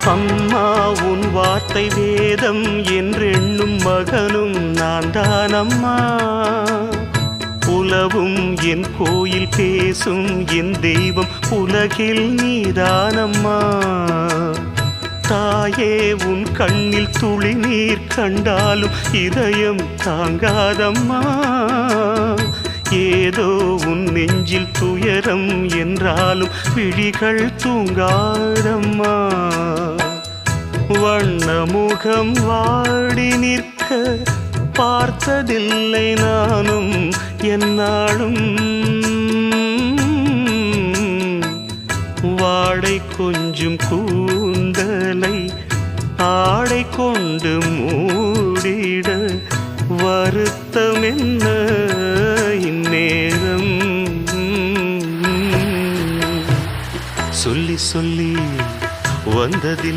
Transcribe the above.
அம்மா உன் வார்த்தை வேதம் என்றெண்ணும் மகனும் நான் தானம்மா. உலவும் என் கோயில் பேசும் என் தெய்வம் உலகில் நீதானம்மா. தாயே உன் கண்ணில் துளி நீர் கண்டாலும் இதயம் தாங்காதம்மா. ஏதோ உன் நெஞ்சில் துயரம் என்றாலும் விழிகள் தூங்காதம்மா. வண்ணமுகம் வாடி நிற்க பார்த்ததில்லை நானும் என்னாலும். வாடை கொஞ்சம் கூந்தலை ஆடை கொண்டு மூடிட வருத்தம் என்ன இந்நேரம். சொல்லி சொல்லி வந்ததில்